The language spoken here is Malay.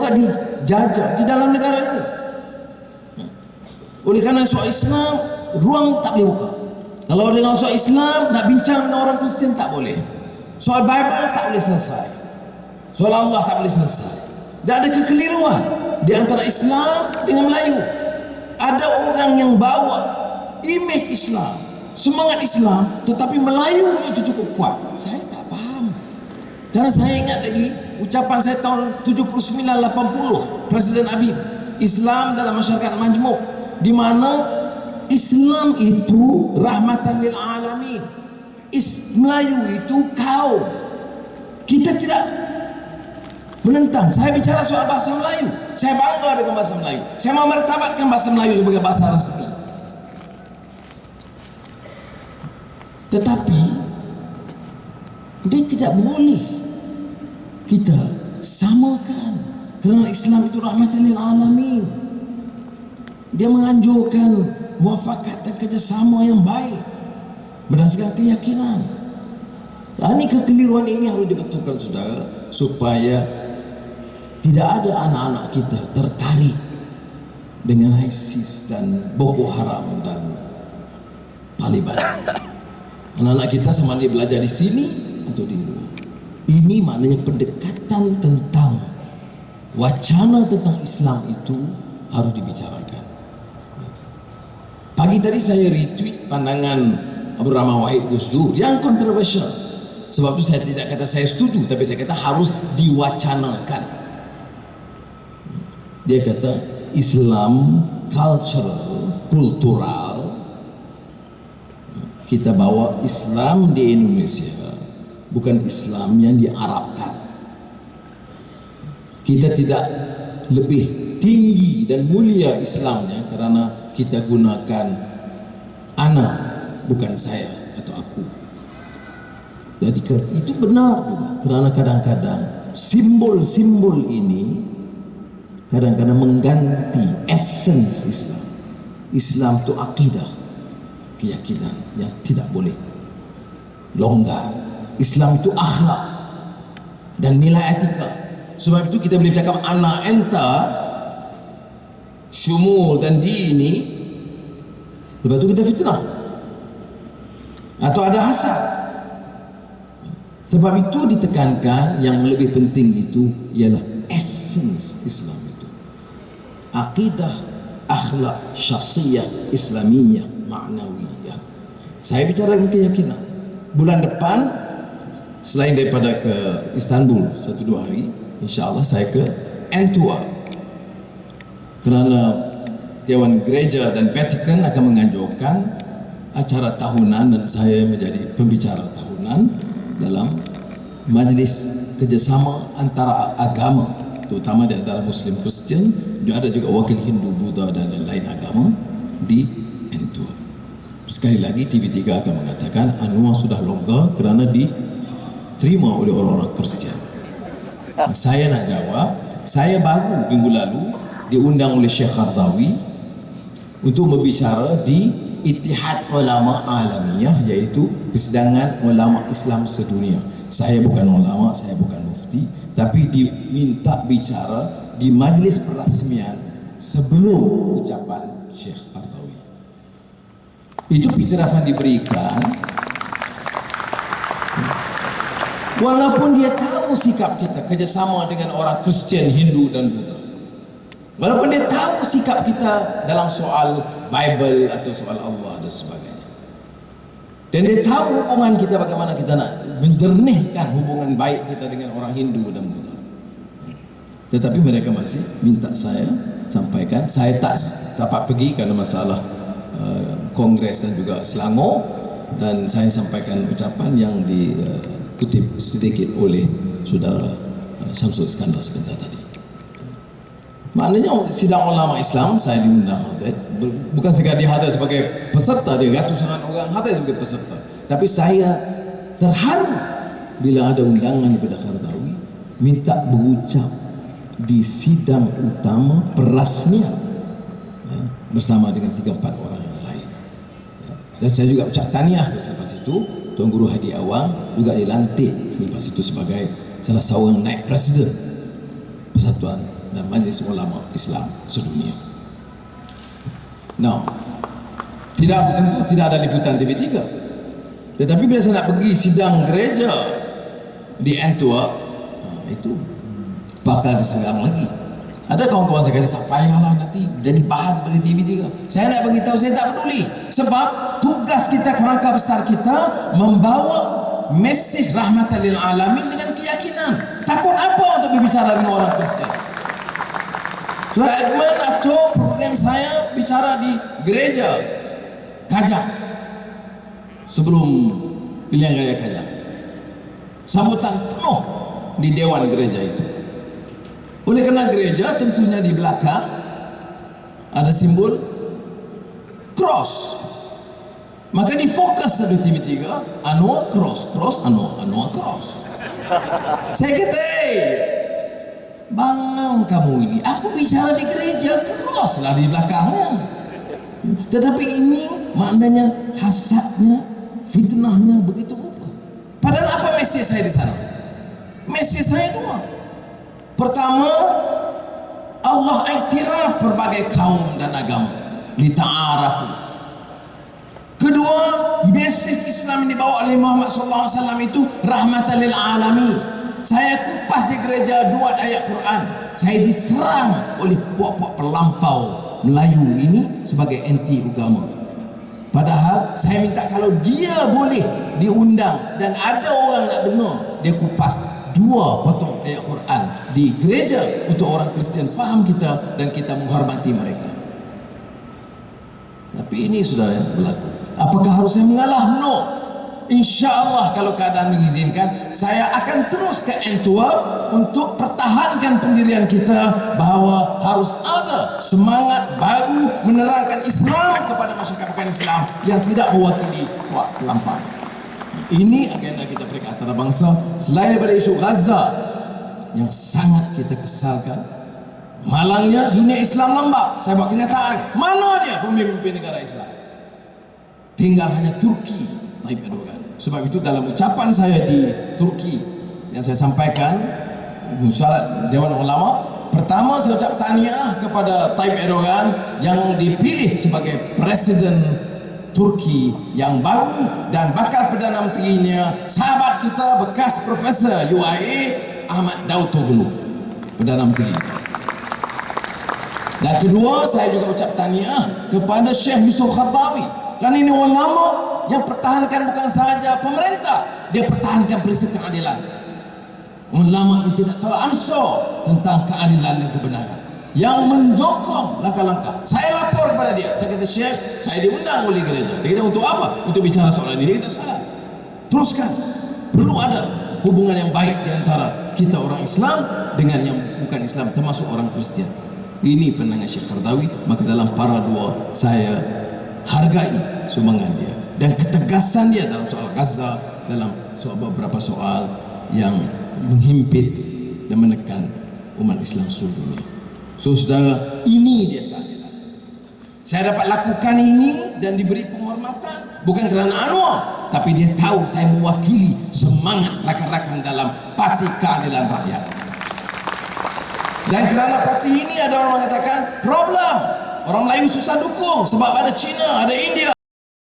juga dijajah di dalam negara ini. Oleh karena soal Islam, ruang tak boleh buka. Kalau dengan soal Islam, nak bincang dengan orang Kristian tak boleh. Soal Bible tak boleh selesai. Soal Allah tak boleh selesai. Dan ada kekeliruan di antara Islam dengan Melayu. Ada orang yang bawa imej Islam, semangat Islam, tetapi Melayu itu cukup kuat. Saya tak faham. Karena saya ingat lagi ucapan saya tahun 79-80 Presiden Habib, Islam dalam masyarakat majmuk, di mana Islam itu rahmatan lil alamin. Melayu itu kaum. Kita tidak menentang. Saya bicara soal bahasa Melayu. Saya bangga dengan bahasa Melayu. Saya mau martabatkan bahasa Melayu sebagai bahasa resmi. Tetapi dia tidak boleh kita samakan, kerana Islam itu rahmatan lil alamin. Dia menganjurkan muafakat dan kerjasama yang baik berdasarkan keyakinan. Ini kekeliruan ini harus dibetulkan, saudara, supaya tidak ada anak-anak kita tertarik dengan ISIS dan Boko Haram dan Taliban. Anak-anak kita sama dia belajar di sini atau di luar. Ini maknanya pendekatan tentang wacana tentang Islam itu harus dibicarakan. Pagi tadi saya retweet pandangan Abdul Rahman Wahid Gus Dur yang kontroversial. Sebab itu saya tidak kata saya setuju, tapi saya kata harus diwacanakan. Dia kata Islam kultural, kita bawa Islam di Indonesia, bukan Islam yang diarabkan. Kita tidak lebih tinggi dan mulia Islamnya karena kita gunakan ana, bukan saya atau aku. Jadi itu benar juga, kerana kadang-kadang simbol-simbol ini kadang-kadang mengganti essence Islam. Islam itu akidah, keyakinan yang tidak boleh longgar. Islam itu akhlak dan nilai etika. Sebab itu kita boleh cakap ana enta syumul dan dini, lepas itu kita fitnah atau ada hasad. Sebab itu ditekankan yang lebih penting itu ialah essence Islam itu, akidah, akhlak, syakhsiyah, islamiyah, ma'nawiyah. Saya bicara dengan keyakinan. Bulan depan, selain daripada ke Istanbul 1-2 hari, insyaAllah saya ke Antwerp, kerana Dewan Gereja dan Vatikan akan menganjurkan acara tahunan dan saya menjadi pembicara tahunan dalam majlis kerjasama antara agama, terutama di antara Muslim Kristian, juga ada juga wakil Hindu, Buddha dan lain-lain agama di Antwerp. Sekali lagi TV3 akan mengatakan Anwar sudah longgar kerana diterima oleh orang-orang Kristian. Saya nak jawab, saya baru minggu lalu diundang oleh Syekh Qardawi untuk berbicara di Ittihad Ulama Alamiyah, iaitu persidangan ulama Islam sedunia. Saya bukan ulama, saya bukan mufti, tapi diminta bicara di majlis perasmian sebelum ucapan Syekh Qardawi. Itu iktirafan diberikan walaupun dia tahu sikap kita kerjasama dengan orang Kristian, Hindu dan Buddha. Walaupun dia tahu sikap kita dalam soal Bible atau soal Allah dan sebagainya. Dan dia tahu hubungan kita, bagaimana kita nak menjernihkan hubungan baik kita dengan orang Hindu dan Buddha. Tetapi mereka masih minta saya sampaikan. Saya tak dapat pergi kerana masalah Kongres dan juga Selangor. Dan saya sampaikan ucapan yang dikutip sedikit oleh saudara Syamsul Iskandar sebentar tadi. Maknanya sidang ulama Islam saya diundang hadir, bukan sekadar hadir sebagai peserta, dia ratusan orang hadir sebagai peserta, tapi saya terharu bila ada undangan daripada Qardawi minta berucap di sidang utama perasmian bersama dengan 3-4 orang yang lain. Dan saya juga ucap tahniah selepas itu Tuan Guru Hadi Awang juga dilantik selepas itu sebagai salah seorang naib presiden Persatuan dan Majlis Ulama Islam sedunia. Nah, tentu tidak ada liputan TV3. Tetapi bila saya nak pergi sidang gereja di Antwerp, itu bakal diserang lagi. Ada kawan-kawan saya kata, tak payahlah nanti jadi bahan bagi TV3. Saya nak beritahu, saya tak peduli. Sebab tugas kita, kerangka besar kita, membawa mesej rahmatan lil alamin dengan keyakinan. Takut apa untuk berbicara dengan orang Kristen? Surah Edmund atau program saya bicara di gereja Kajang sebelum pilihan raya Kajang. Sambutan penuh di dewan gereja itu. Oleh kerana gereja tentunya di belakang ada simbol cross. Maka difokus di TV3, Anwar cross, Anwar cross. Saya kata, bangang kamu ini, aku bicara di gereja, cross lah di belakangnya. Tetapi ini maknanya hasadnya, fitnahnya begitu rupa. Padahal apa mesej saya di sana? Mesej saya dua. Pertama, Allah iktiraf berbagai kaum dan agama, lita'arafu. Kedua, mesej Islam yang dibawa oleh Muhammad SAW itu rahmatan lil alamin. Saya kupas di gereja 2 ayat Quran. Saya diserang oleh puak-puak pelampau Melayu ini sebagai anti agama. Padahal saya minta kalau dia boleh diundang dan ada orang nak dengar, dia kupas 2 potong ayat Quran di gereja untuk orang Kristian faham kita dan kita menghormati mereka. Tapi ini sudah berlaku. Apakah harus saya mengalah? No. InsyaAllah kalau keadaan mengizinkan, saya akan terus ke Antwerp untuk pertahankan pendirian kita bahawa harus ada semangat baru menerangkan Islam kepada masyarakat bukan Islam yang tidak mewakili kuat lampau. Ini agenda kita peringkat antarabangsa. Selain daripada isu Gaza yang sangat kita kesalkan, malangnya dunia Islam lambat. Saya buat kenyataan, mana dia pemimpin negara Islam? Tinggal hanya Turki, Tayyip Erdogan. Sebab itu dalam ucapan saya di Turki yang saya sampaikan musyawarah Dewan Ulama, pertama saya ucap tahniah kepada Tayyip Erdogan yang dipilih sebagai Presiden Turki yang baru, dan bakal Perdana Menterinya sahabat kita bekas Profesor UIA Ahmad Davutoglu, Perdana Menteri. Dan kedua, saya juga ucap tahniah kepada Syekh Yusuf Qaradawi, kerana ini ulama yang pertahankan bukan sahaja pemerintah, dia pertahankan prinsip keadilan. Ulama yang tidak tolak ansur tentang keadilan dan kebenaran, yang mendukung langkah-langkah. Saya lapor kepada dia, saya kata, Syekh, saya diundang oleh gereja. Dia kata, untuk apa? Untuk bicara soal ini. Dia kata, salah, teruskan. Perlu ada hubungan yang baik di antara kita orang Islam dengan yang bukan Islam, termasuk orang Kristian. Ini pandangan Syekh Qaradawi. Maka dalam para dua, saya hargai sumbangan dia dan ketegasan dia dalam soal Gaza, dalam soal beberapa soal yang menghimpit dan menekan umat Islam seluruh dunia. So saudara, ini dia keadilan. Saya dapat lakukan ini dan diberi penghormatan bukan kerana Anwar, tapi dia tahu saya mewakili semangat rakan-rakan dalam Parti Keadilan Rakyat. Dan kerana parti ini ada orang mengatakan problem, orang Melayu susah dukung sebab ada China, ada India.